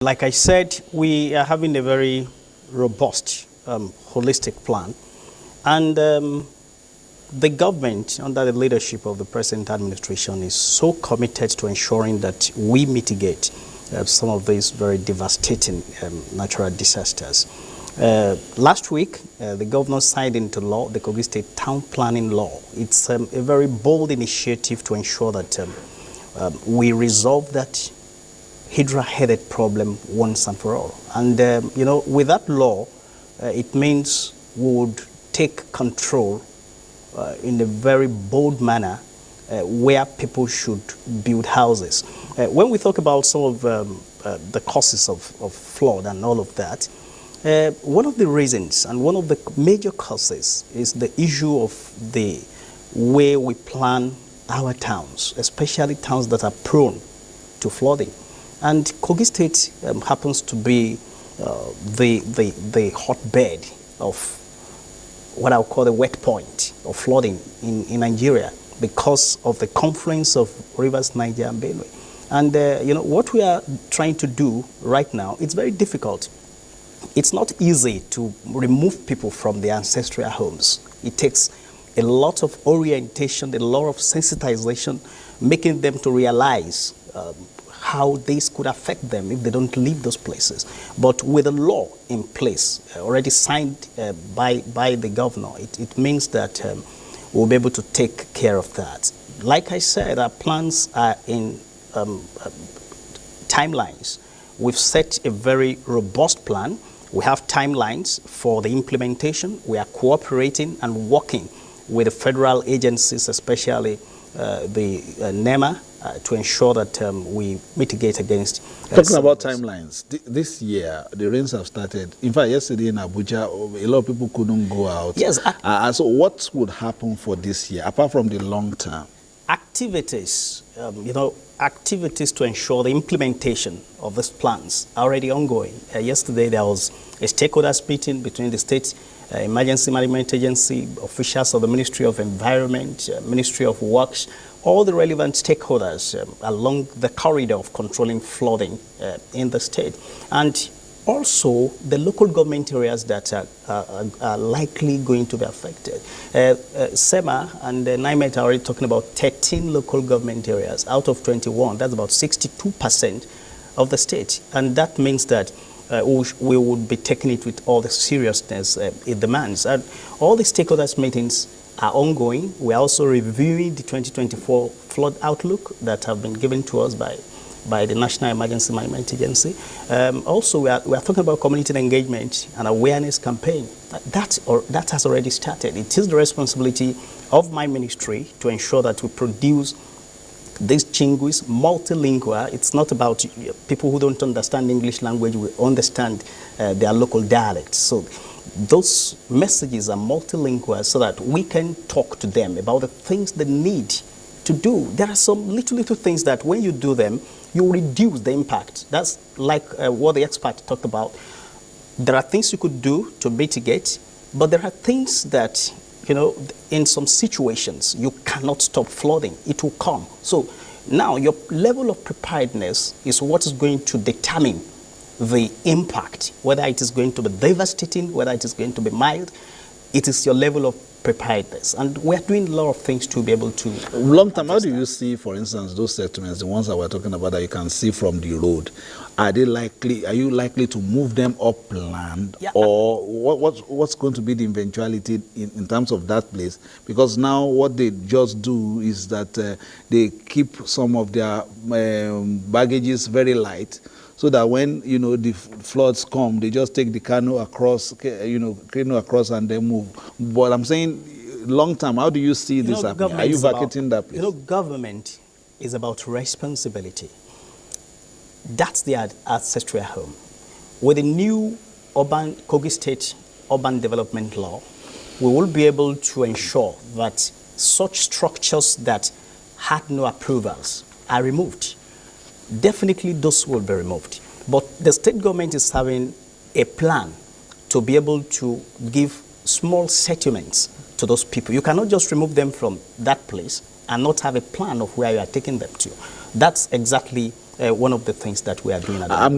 Like I said, we are having a very robust, holistic plan. And the government, under the leadership of the present administration, is so committed to ensuring that we mitigate some of these very devastating natural disasters. Last week, the governor signed into law the Kogi State Town Planning Law. It's a very bold initiative to ensure that we resolve that hydra-headed problem once and for all. And, with that law, it means we would take control in a very bold manner where people should build houses. When we talk about some of the causes of flood and all of that, one of the reasons and one of the major causes is the issue of the way we plan our towns, especially towns that are prone to flooding. And Kogi State happens to be the hotbed of what I'll call the wet point of flooding in Nigeria because of the confluence of rivers Niger and Benue. And what we are trying to do right now, it's very difficult. It's not easy to remove people from their ancestral homes. It takes a lot of orientation, a lot of sensitization, making them to realize how this could affect them if they don't leave those places. But with a law in place, already signed by the governor, it means that we'll be able to take care of that. Like I said, our plans are in timelines. We've set a very robust plan. We have timelines for the implementation. We are cooperating and working with the federal agencies, especially the NEMA, to ensure that we mitigate against. Talking about timelines, this year the rains have started. In fact, yesterday in Abuja, a lot of people couldn't go out. Yes. So what would happen for this year, apart from the long term? Activities, activities to ensure the implementation of these plans are already ongoing. Yesterday there was a stakeholders meeting between the state emergency management agency, officials of the Ministry of Environment, Ministry of Works, all the relevant stakeholders along the corridor of controlling flooding in the state. And also the local government areas that are likely going to be affected. SEMA and NIMET are already talking about 13 local government areas out of 21. That's about 62% of the state. And that means that we would be taking it with all the seriousness it demands. And all the stakeholders meetings are ongoing. We are also reviewing the 2024 flood outlook that have been given to us by the National Emergency Management Agency. Also, we are talking about community engagement and awareness campaign. That has already started. It is the responsibility of my ministry to ensure that we produce these chinguis, multilingual. It's not about people who don't understand English language will understand their local dialects. So those messages are multilingual so that we can talk to them about the things they need to do. There are some little things that when you do them, you reduce the impact. That's like what the expert talked about. There are things you could do to mitigate, but there are things that in some situations, you cannot stop flooding. It will come. So now your level of preparedness is what is going to determine the impact, whether it is going to be devastating, whether it is going to be mild. It is your level of preparedness. And we're doing a lot of things to be able to... Long term, how do you see, for instance, those settlements, the ones that we're talking about that you can see from the road? Are you likely to move them upland? Yeah. Or what's going to be the eventuality in terms of that place? Because now what they just do is that they keep some of their baggages very light, so that when the floods come, they just take the canoe across, across and then move. But I'm saying, long term, how do you see this happening? Are you vacating that place? Government is about responsibility. That's the ancestral home. With the new Kogi State Urban Development Law, we will be able to ensure that such structures that had no approvals are removed. Definitely those will be removed. But the state government is having a plan to be able to give small settlements to those people. You cannot just remove them from that place and not have a plan of where you are taking them to. That's exactly one of the things that we are doing at the moment.